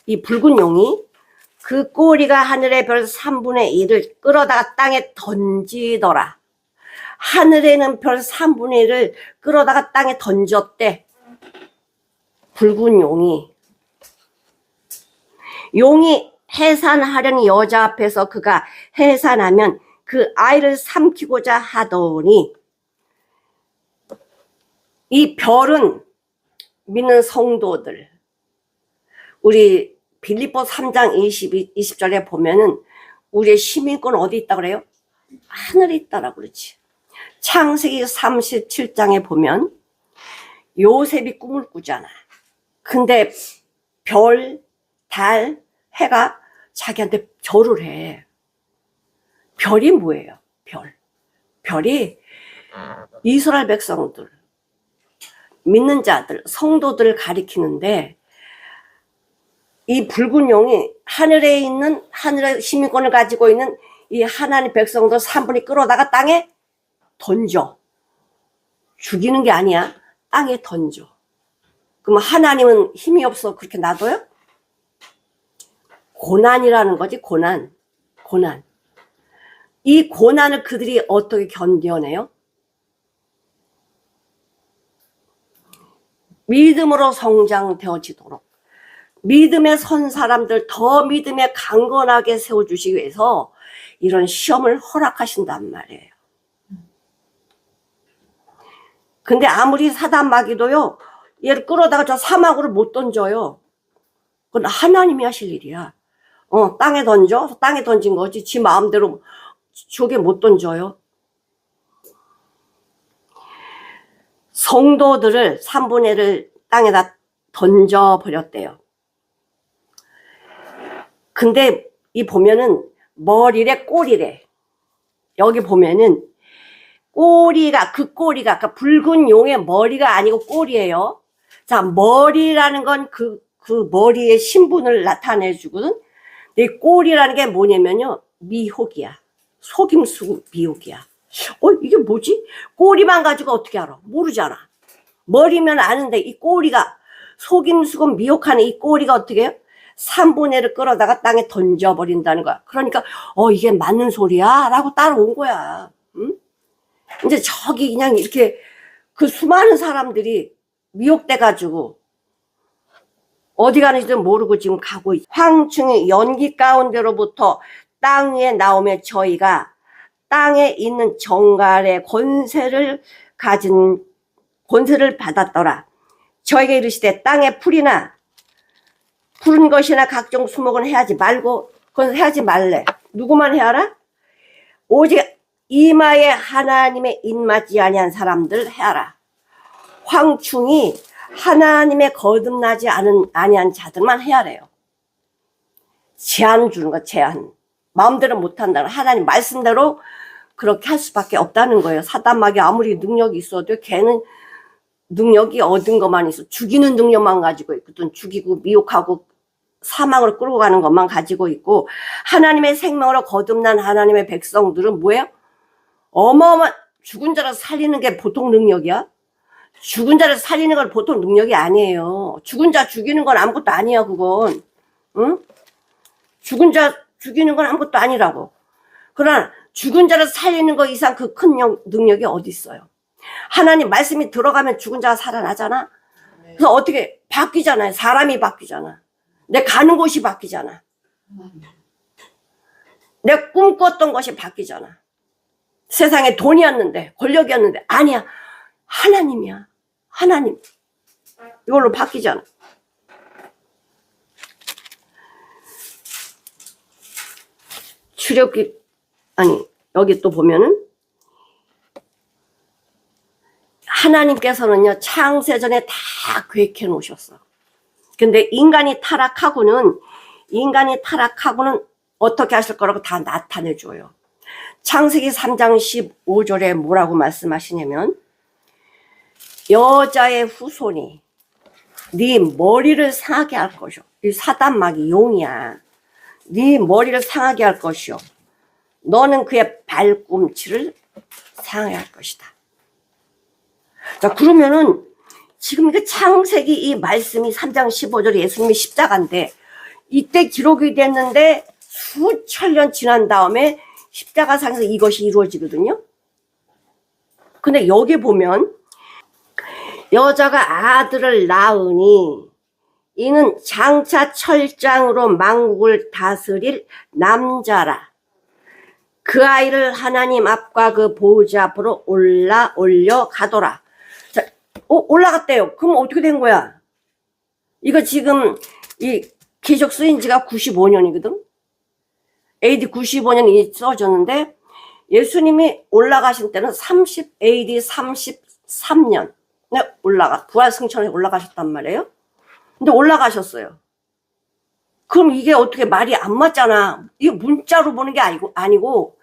A: 이 붉은 용이 그 꼬리가 하늘의 별 3분의 1을 끌어다가 땅에 던지더라. 하늘에는 별 3분의 1을 끌어다가 땅에 던졌대. 붉은 용이 해산하려는 여자 앞에서 그가 해산하면 그 아이를 삼키고자 하더니, 이 별은 믿는 성도들, 우리 빌립보 3장 20절에 보면은 우리의 시민권 어디 있다 그래요? 하늘에 있다라고 그러지. 창세기 37장에 보면 요셉이 꿈을 꾸잖아. 근데 별, 달, 해가 자기한테 절을 해. 별이 뭐예요? 별이 이스라엘 백성들, 믿는 자들, 성도들을 가리키는데, 이 붉은 용이 하늘의 시민권을 가지고 있는 이 하나님 백성들 3분이 끌어다가 땅에 던져. 죽이는 게 아니야. 땅에 던져. 그럼 하나님은 힘이 없어 그렇게 놔둬요? 고난이라는 거지. 고난. 이 고난을 그들이 어떻게 견뎌내요? 믿음으로 성장되어지도록, 믿음에 선 사람들 더 믿음에 강건하게 세워주시기 위해서 이런 시험을 허락하신단 말이에요. 근데 아무리 사단 마귀도요, 얘를 끌어다가 저 사막으로 못 던져요. 그건 하나님이 하실 일이야. 땅에 던져? 땅에 던진 거지. 지 마음대로 저게 못 던져요. 성도들을 3분의 1을 땅에다 던져버렸대요. 근데 이 보면은 머리래 꼬리래. 여기 보면은 꼬리가, 그 붉은 용의 머리가 아니고 꼬리예요. 자, 머리라는 건 그 머리의 신분을 나타내주거든. 근데 이 꼬리라는 게 뭐냐면요, 미혹이야. 속임수 미혹이야. 이게 뭐지? 꼬리만 가지고 어떻게 알아? 모르잖아. 머리면 아는데 이 꼬리가, 속임수고 미혹하는 이 꼬리가 어떻게 해요? 3분의 1을 끌어다가 땅에 던져버린다는 거야. 그러니까 이게 맞는 소리야 라고 따라온 거야. 응? 이제 저기 그냥 이렇게 그 수많은 사람들이 미혹돼 가지고 어디 가는지도 모르고 지금 가고 있어. 황충이 연기 가운데로부터 땅 위에 나오며 저희가 땅에 있는 정갈의 권세를 받았더라. 저에게 이르시되 땅에 풀이나 푸른 것이나 각종 수목은 해하지 말고, 그건 해하지 말래. 누구만 해하라? 오직 이마에 하나님의 입맞지 아니한 사람들 해하라. 황충이 하나님의 거듭나지 아니한 자들만 해하래요. 제한 주는 거, 제한. 마음대로 못한다는 하나님 말씀대로 그렇게 할 수밖에 없다는 거예요. 사단마귀 아무리 능력이 있어도 걔는 능력이 얻은 것만 있어. 죽이는 능력만 가지고 있거든. 죽이고 미혹하고 사망으로 끌고 가는 것만 가지고 있고, 하나님의 생명으로 거듭난 하나님의 백성들은 뭐예요? 어마어마한 죽은 자를 살리는 게 보통 능력이야? 죽은 자를 살리는 건 보통 능력이 아니에요. 죽은 자 죽이는 건 아무것도 아니야, 그건. 응? 죽은 자 죽이는 건 아무것도 아니라고. 그러나 죽은 자를 살리는 거 이상 그 큰 능력이 어디 있어요? 하나님 말씀이 들어가면 죽은 자가 살아나잖아. 그래서 어떻게 바뀌잖아요. 사람이 바뀌잖아. 내 가는 곳이 바뀌잖아. 내 꿈꿨던 것이 바뀌잖아. 세상에 돈이었는데, 권력이었는데, 아니야. 하나님이야. 하나님. 이걸로 바뀌잖아. 출애굽기, 아니, 여기 또 보면은, 하나님께서는요, 창세전에 다 계획해 놓으셨어. 근데 인간이 타락하고는 어떻게 하실 거라고 다 나타내 줘요. 창세기 3장 15절에 뭐라고 말씀하시냐면, 여자의 후손이 네 머리를 상하게 할 것이요. 이 사단마귀 용이야. 네 머리를 상하게 할 것이요. 너는 그의 발꿈치를 상하게 할 것이다. 자, 그러면은 지금 이게 창세기 이 말씀이 3장 15절에 예수님이 십자가인데, 이때 기록이 됐는데 수천 년 지난 다음에 십자가상에서 이것이 이루어지거든요. 근데 여기 보면 여자가 아들을 낳으니 이는 장차 철장으로 만국을 다스릴 남자라. 그 아이를 하나님 앞과 그 보호자 앞으로 올려 가더라. 자, 올라갔대요. 그럼 어떻게 된 거야? 이거 지금 이 기적 쓰인 지가 95년이거든. AD 95년이 써졌는데 예수님이 올라가신 때는 AD 33년 부활 승천에 올라가셨단 말이에요. 근데 올라가셨어요. 그럼 이게 어떻게 말이 안 맞잖아. 이게 문자로 보는 게 아니고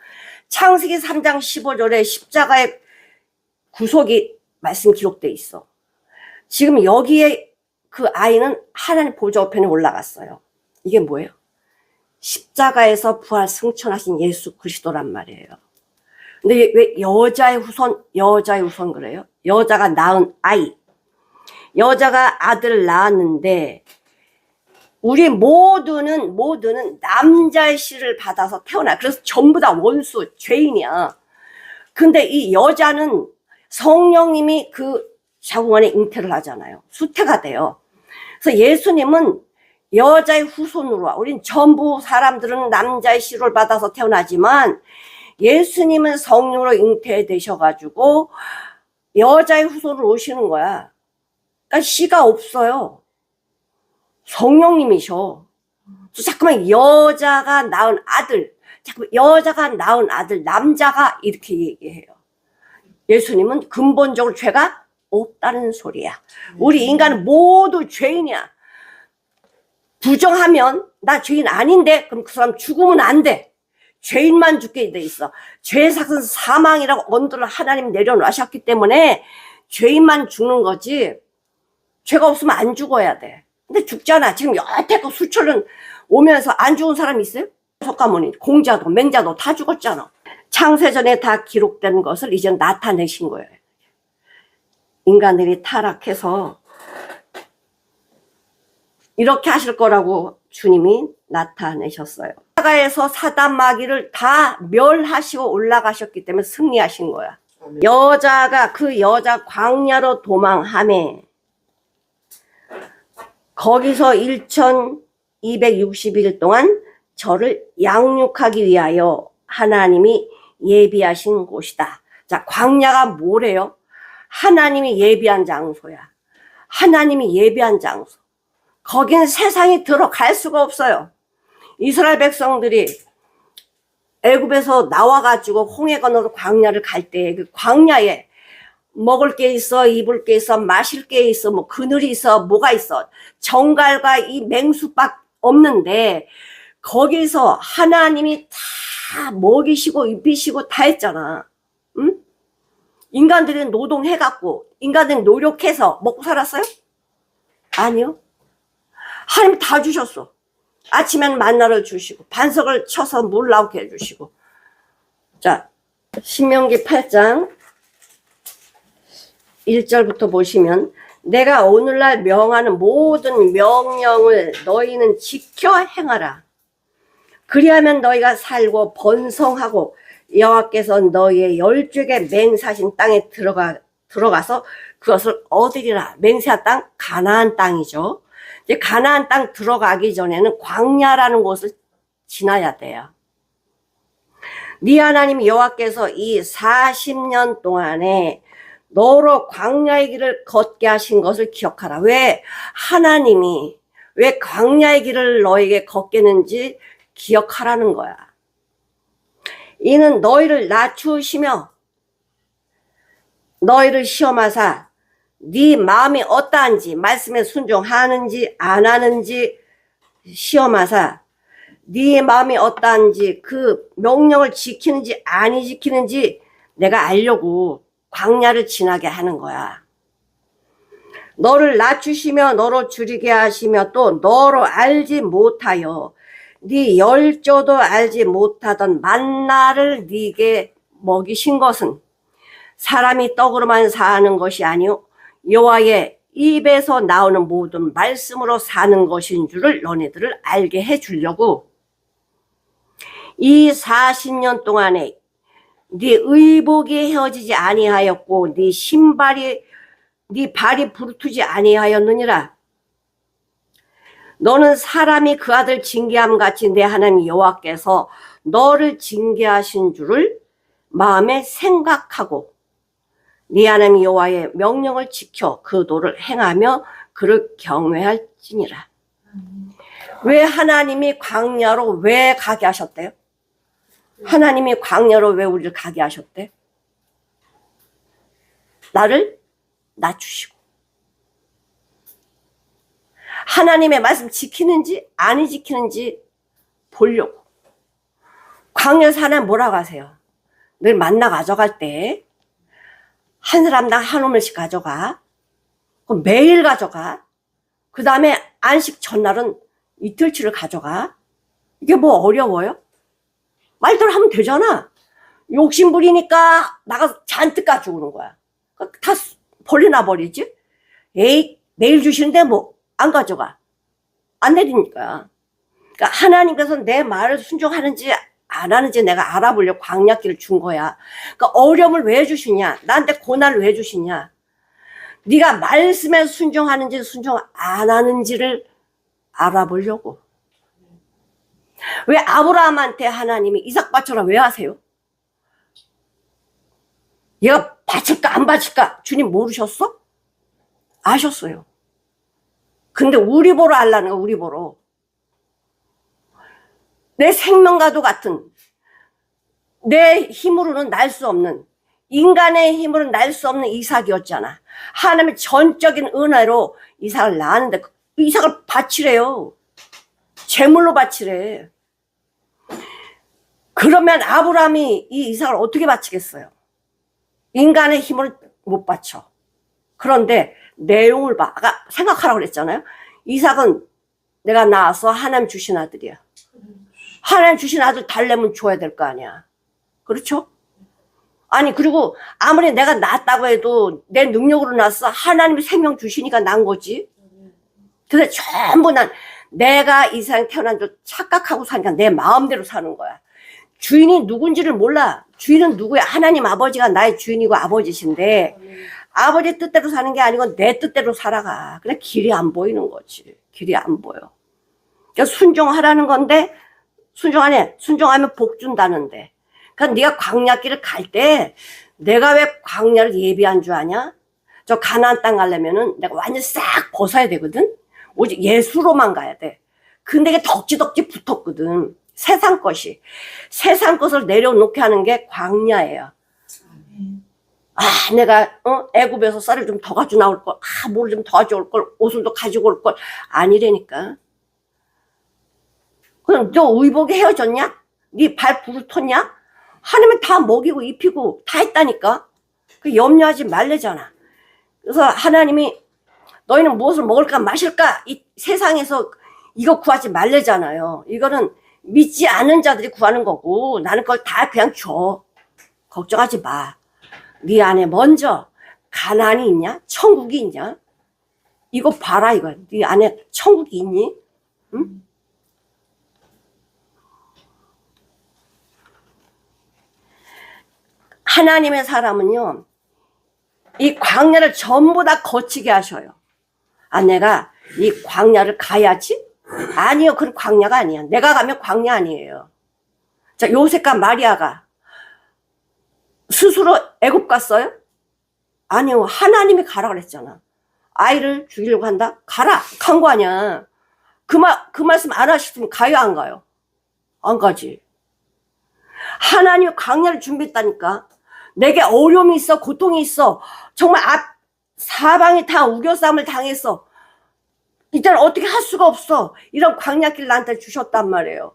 A: 창세기 3장 15절에 십자가의 구속이 말씀 기록돼 있어. 지금 여기에 그 아이는 하나님 보좌 우편에 올라갔어요. 이게 뭐예요? 십자가에서 부활 승천하신 예수 그리스도란 말이에요. 근데 왜 여자의 후손 그래요? 여자가 낳은 아이. 여자가 아들을 낳았는데 우리 모두는 남자의 씨를 받아서 태어나. 그래서 전부 다 원수, 죄인이야. 근데 이 여자는 성령님이 그 자궁 안에 잉태를 하잖아요. 수태가 돼요. 그래서 예수님은 여자의 후손으로 와. 우린 전부 사람들은 남자의 씨를 받아서 태어나지만 예수님은 성령으로 잉태되셔가지고 여자의 후손으로 오시는 거야. 그러니까 씨가 없어요. 성령님이셔. 자꾸만 여자가 낳은 아들, 남자가 이렇게 얘기해요. 예수님은 근본적으로 죄가 없다는 소리야. 우리 인간은 모두 죄인이야. 부정하면 나 죄인 아닌데 그럼 그 사람 죽으면 안 돼. 죄인만 죽게 돼 있어. 죄의 삭은 사망이라고 언도를 하나님 내려놓으셨기 때문에 죄인만 죽는 거지 죄가 없으면 안 죽어야 돼. 근데 죽잖아. 지금 여태껏 수천 년 오면서 안 죽은 사람 있어요? 석가모니, 공자도 맹자도 다 죽었잖아. 창세전에 다 기록된 것을 이제 나타내신 거예요. 인간들이 타락해서 이렇게 하실 거라고 주님이 나타내셨어요. 십자가에서 사단 마귀를 다 멸하시고 올라가셨기 때문에 승리하신 거야. 그 여자 광야로 도망하며 거기서 1260일 동안 저를 양육하기 위하여 하나님이 예비하신 곳이다. 자, 광야가 뭐래요? 하나님이 예비한 장소야. 하나님이 예비한 장소. 거기는 세상이 들어갈 수가 없어요. 이스라엘 백성들이 애굽에서 나와가지고 홍해 건너서 광야를 갈 때 그 광야에 먹을 게 있어, 입을 게 있어, 마실 게 있어, 뭐 그늘이 있어, 뭐가 있어. 정갈과 이 맹수밖 없는데 거기서 하나님이 다 먹이시고 입히시고 다 했잖아. 응? 인간들은 노동해갖고 인간들은 노력해서 먹고 살았어요? 아니요. 하나님 다 주셨어. 아침엔 만나를 주시고 반석을 쳐서 물 나오게 해주시고. 자, 신명기 8장 1절부터 보시면 내가 오늘날 명하는 모든 명령을 너희는 지켜 행하라. 그리하면 너희가 살고 번성하고 여호와께서 너희의 열조에게 맹세하신 땅에 들어가서 그것을 얻으리라. 맹세한 땅 가나안 땅이죠. 이제 가나안 땅 들어가기 전에는 광야라는 곳을 지나야 돼요. 네 하나님 여호와께서 이 40년 동안에 너로 광야의 길을 걷게 하신 것을 기억하라. 왜 하나님이 왜 광야의 길을 너에게 걷게 했는지 기억하라는 거야. 이는 너희를 낮추시며 너희를 시험하사 네 마음이 어떠한지 말씀에 순종하는지 안 하는지 시험하사 네 마음이 어떠한지 그 명령을 지키는지 안 지키는지 내가 알려고 광야를 지나게 하는 거야. 너를 낮추시며 너로 줄이게 하시며 또 너로 알지 못하여 네 열조도 알지 못하던 만나를 네게 먹이신 것은 사람이 떡으로만 사는 것이 아니요 여호와의 입에서 나오는 모든 말씀으로 사는 것인 줄을 너네들을 알게 해주려고 이 40년 동안에 네 의복이 헤어지지 아니하였고 네 발이 부르트지 아니하였느니라. 너는 사람이 그 아들 징계함 같이 내 하나님 여호와께서 너를 징계하신 줄을 마음에 생각하고 네 하나님 여호와의 명령을 지켜 그 도를 행하며 그를 경외할지니라. 왜 하나님이 광야로 왜 가게 하셨대요? 하나님이 광야로 왜 우리를 가게 하셨대? 나를 낮추시고 하나님의 말씀 지키는지 안 지키는지 보려고. 광야에서 하나님 뭐라고 하세요? 늘 만나 가져갈 때 한 사람당 한 오멜씩 가져가. 그럼 매일 가져가. 그 다음에 안식 전날은 이틀치를 가져가. 이게 뭐 어려워요? 말대로 하면 되잖아. 욕심 부리니까 나가서 잔뜩 가지고 오는 거야. 다 벌려놔 버리지. 에이 매일 주시는데 뭐 안 가져가. 안 내리니까. 그러니까 하나님께서 내 말을 순종하는지 안 하는지 내가 알아보려고 광야길을 준 거야. 그러니까 어려움을 왜 주시냐? 나한테 고난을 왜 주시냐? 네가 말씀에 순종하는지 순종 안 하는지를 알아보려고. 왜 아브라함한테 하나님이 이삭 바쳐라 왜 하세요? 얘가 바칠까 안 바칠까 주님 모르셨어? 아셨어요. 근데 우리 보러 알라는 거. 우리 보러. 내 생명과도 같은 내 힘으로는 날 수 없는 인간의 힘으로는 날 수 없는 이삭이었잖아. 하나님의 전적인 은혜로 이삭을 낳았는데 이삭을 바치래요. 제물로 바치래. 그러면 아브라함이 이 이삭을 어떻게 바치겠어요? 인간의 힘으로 못 바쳐. 그런데 내용을 봐. 아까 생각하라고 그랬잖아요. 이삭은 내가 낳아서 하나님 주신 아들이야. 하나님 주신 아들 달래면 줘야 될 거 아니야. 그렇죠? 아니 그리고 아무리 내가 낳았다고 해도 내 능력으로 낳았어. 하나님이 생명 주시니까 낳은 거지. 근데 전부 내가 이 세상에 태어난 줄 착각하고 사니까 내 마음대로 사는 거야. 주인이 누군지를 몰라. 주인은 누구야? 하나님 아버지가 나의 주인이고 아버지신데 아버지 뜻대로 사는 게 아니고 내 뜻대로 살아가. 그래 길이 안 보이는 거지. 길이 안 보여. 그러니까 순종하라는 건데 순종하면 복 준다는데. 그러니까 네가 광야길을 갈 때 내가 왜 광야를 예비한 줄 아냐? 저 가나안 땅 가려면은 내가 완전 싹 벗어야 되거든. 오직 예수로만 가야 돼. 근데 이게 덕지덕지 붙었거든. 세상 것이. 세상 것을 내려놓게 하는 게 광야예요. 아, 내가 애굽에서 쌀을 좀 더 가지고 나올 걸. 아, 뭘 좀 더 가져올 걸. 옷을 더 가지고 올 걸. 아니라니까. 그럼 너 의복에 헤어졌냐? 네 발 부르텄냐? 하나님은 다 먹이고 입히고 다 했다니까. 그 염려하지 말래잖아. 그래서 하나님이 너희는 무엇을 먹을까 마실까 이 세상에서 이거 구하지 말래잖아요. 이거는 믿지 않은 자들이 구하는 거고 나는 그걸 다 그냥 줘. 걱정하지 마. 네 안에 먼저 가나안이 있냐? 천국이 있냐? 이거 봐라 이거. 네 안에 천국이 있니? 응? 하나님의 사람은요. 이 광야를 전부 다 거치게 하셔요. 아 내가 이 광야를 가야지? 아니요. 그런 광야가 아니야. 내가 가면 광야 아니에요. 자 요셉과 마리아가 스스로 애굽 갔어요? 아니요. 하나님이 가라 그랬잖아. 아이를 죽이려고 한다? 가라. 간 거 아니야. 그 말씀 안 하셨으면 가요 안 가요? 안 가지. 하나님이 광야를 준비했다니까. 내게 어려움이 있어 고통이 있어 정말 사방이 다 우겨쌈을 당했어. 이제는 어떻게 할 수가 없어. 이런 광야길 나한테 주셨단 말이에요.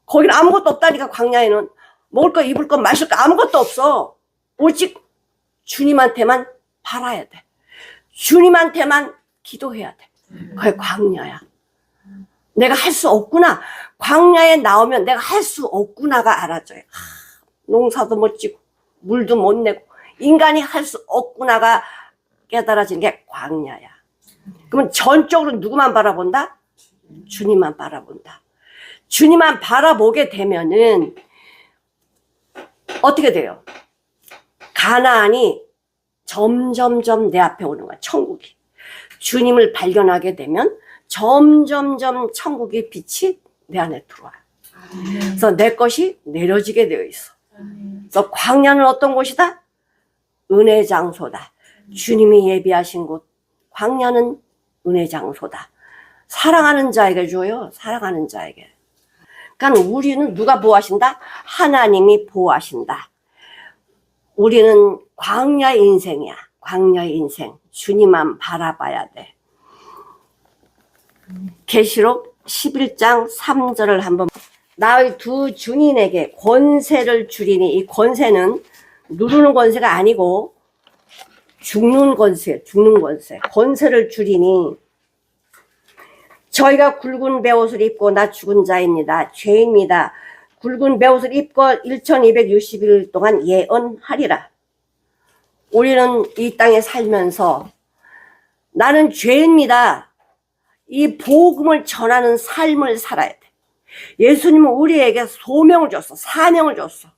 A: 거기는 아무것도 없다니까. 광야에는 먹을 거 입을 거 마실 거 아무것도 없어. 오직 주님한테만 바라야 돼. 주님한테만 기도해야 돼. 그게 광야야. 내가 할 수 없구나. 광야에 나오면 내가 할 수 없구나가 알아져요. 농사도 못 지고 물도 못 내고 인간이 할 수 없구나가 깨달아지는 게 광야야. 그러면 전적으로 누구만 바라본다? 주님만 바라본다. 주님만 바라보게 되면은 어떻게 돼요? 가나안이 점점점 내 앞에 오는 거야. 천국이. 주님을 발견하게 되면 점점점 천국의 빛이 내 안에 들어와요. 그래서 내 것이 내려지게 되어 있어. 그래서 광야는 어떤 곳이다? 은혜 장소다. 주님이 예비하신 곳. 광야는 은혜 장소다. 사랑하는 자에게 줘요. 사랑하는 자에게. 그러니까 우리는 누가 보호하신다? 하나님이 보호하신다. 우리는 광야의 인생이야. 광야의 인생. 주님만 바라봐야 돼. 계시록 11장 3절을 한번. 나의 두 증인에게 권세를 주리니. 이 권세는 누르는 권세가 아니고 죽는 권세, 죽는 권세. 권세를 주리니 저희가 굵은 베옷을 입고 나 죽은 자입니다. 죄입니다. 굵은 베옷을 입고 1260일 동안 예언하리라. 우리는 이 땅에 살면서 나는 죄입니다. 이 복음을 전하는 삶을 살아야 돼. 예수님은 우리에게 소명을 줬어. 사명을 줬어.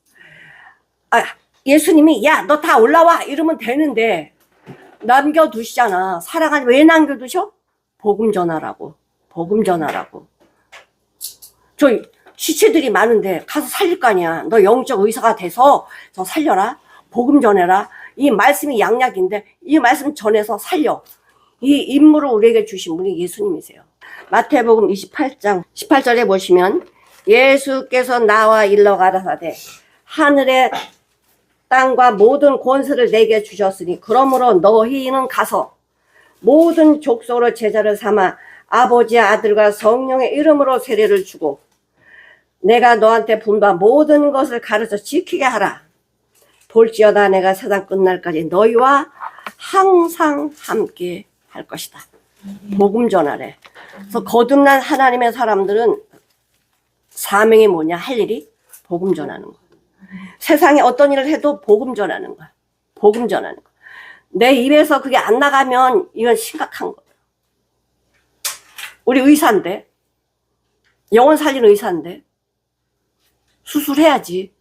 A: 예수님이 야 너 다 올라와 이러면 되는데 남겨두시잖아. 사랑하니 왜 남겨두셔? 복음 전하라고. 복음 전하라고. 저 시체들이 많은데 가서 살릴 거 아니야. 너 영적 의사가 돼서 저 살려라. 복음 전해라. 이 말씀이 양약인데 이 말씀 전해서 살려. 이 임무를 우리에게 주신 분이 예수님이세요. 마태복음 28장 18절에 보시면 예수께서 나와 일러 가라사대 하늘의 땅과 모든 권세를 내게 주셨으니 그러므로 너희는 가서 모든 족속으로 제자를 삼아 아버지의 아들과 성령의 이름으로 세례를 주고 내가 너한테 분부한 모든 것을 가르쳐 지키게 하라. 볼지어다 내가 세상 끝날까지 너희와 항상 함께 할 것이다. 복음 전하래. 그래서 거듭난 하나님의 사람들은 사명이 뭐냐? 할 일이 복음 전하는 거. 세상에 어떤 일을 해도 복음 전하는 거야. 복음 전하는 거. 내 입에서 그게 안 나가면 이건 심각한 거예요. 우리 의사인데, 영혼 살리는 의사인데 수술해야지.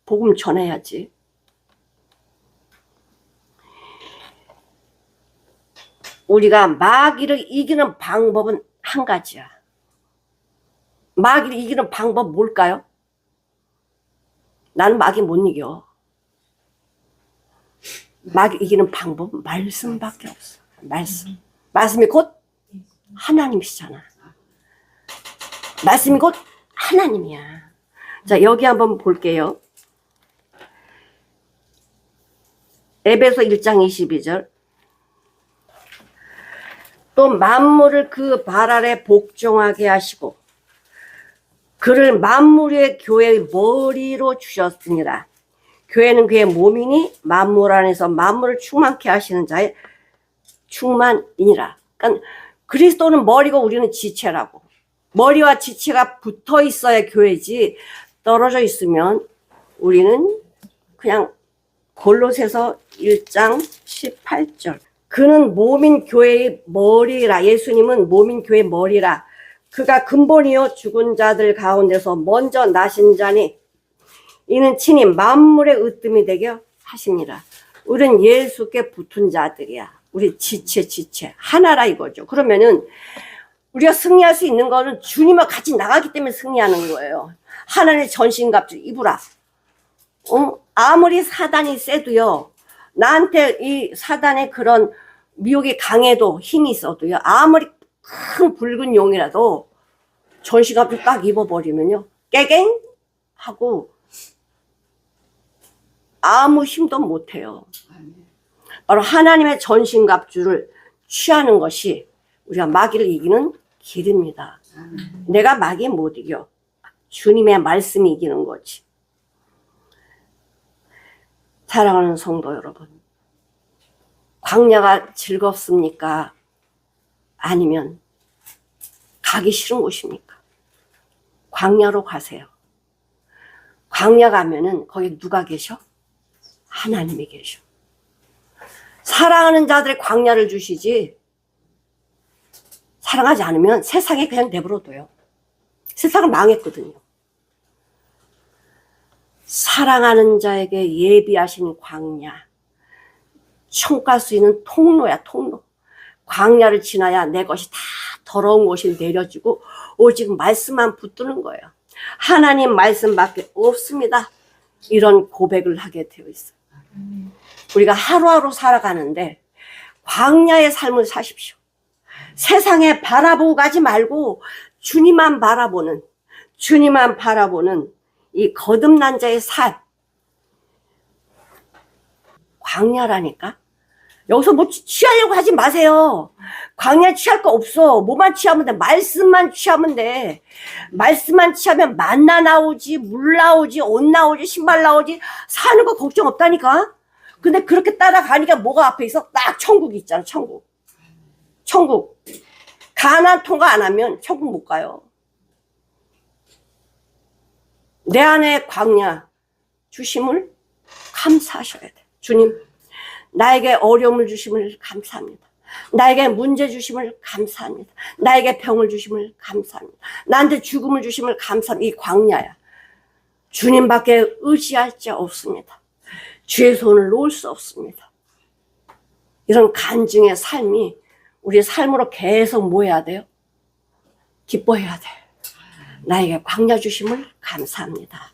A: 복음 전해야지. 우리가 마귀를 이기는 방법은 한 가지야. 마귀를 이기는 방법 뭘까요? 나는 마귀 못 이겨. 마귀 이기는 방법은 말씀밖에 없어. 말씀. 말씀이 곧 하나님이시잖아. 말씀이 곧 하나님이야. 자, 여기 한번 볼게요. 에베소 1장 22절. 또 만물을 그 발 아래 복종하게 하시고 그를 만물의 교회의 머리로 주셨습니다. 교회는 그의 몸이니 만물 안에서 만물을 충만케 하시는 자의 충만이니라. 그러니까 그리스도는 머리고 우리는 지체라고. 머리와 지체가 붙어 있어야 교회지, 떨어져 있으면 우리는 그냥. 골로새서 1장 18절. 그는 몸인 교회의 머리라. 예수님은 몸인 교회의 머리라. 그가 근본이요 죽은 자들 가운데서 먼저 나신 자니 이는 친히 만물의 으뜸이 되게 하십니다. 우리는 예수께 붙은 자들이야. 우리 지체 하나라 이거죠. 그러면은 우리가 승리할 수 있는 거는 주님과 같이 나가기 때문에 승리하는 거예요. 하나님의 전신갑주 입으라. 아무리 사단이 세도요, 나한테 이 사단의 그런 미혹이 강해도 힘이 있어도요, 아무리 큰 붉은 용이라도 전신갑주 딱 입어버리면요, 깨갱 하고 아무 힘도 못해요. 바로 하나님의 전신갑주를 취하는 것이 우리가 마귀를 이기는 길입니다. 내가 마귀 못 이겨. 주님의 말씀이 이기는 거지. 사랑하는 성도 여러분, 광야가 즐겁습니까? 아니면 가기 싫은 곳입니까? 광야로 가세요. 광야 가면은 거기 누가 계셔? 하나님이 계셔. 사랑하는 자들의 광야를 주시지, 사랑하지 않으면 세상에 그냥 내버려둬요. 세상은 망했거든요. 사랑하는 자에게 예비하신 광야, 청갈 수 있는 통로야, 통로. 광야를 지나야 내 것이 다 더러운 것이 내려지고 오직 말씀만 붙드는 거예요. 하나님 말씀밖에 없습니다. 이런 고백을 하게 되어 있어요. 우리가 하루하루 살아가는데 광야의 삶을 사십시오. 세상에 바라보고 가지 말고 주님만 바라보는 이 거듭난 자의 삶. 광야라니까. 여기서 뭐 취하려고 하지 마세요. 광야 취할 거 없어. 뭐만 취하면 돼. 말씀만 취하면 돼. 말씀만 취하면 만나 나오지, 물 나오지, 옷 나오지, 신발 나오지, 사는 거 걱정 없다니까. 근데 그렇게 따라가니까 뭐가 앞에 있어? 딱 천국이 있잖아. 천국. 가나안 통과 안 하면 천국 못 가요. 내 안에 광야 주심을 감사하셔야 돼. 주님, 나에게 어려움을 주심을 감사합니다. 나에게 문제 주심을 감사합니다. 나에게 병을 주심을 감사합니다. 나한테 죽음을 주심을 감사합니다. 이 광야야. 주님밖에 의지할 자 없습니다. 주의 손을 놓을 수 없습니다. 이런 간증의 삶이 우리의 삶으로 계속 뭐 해야 돼요? 기뻐해야 돼. 나에게 광야 주심을 감사합니다.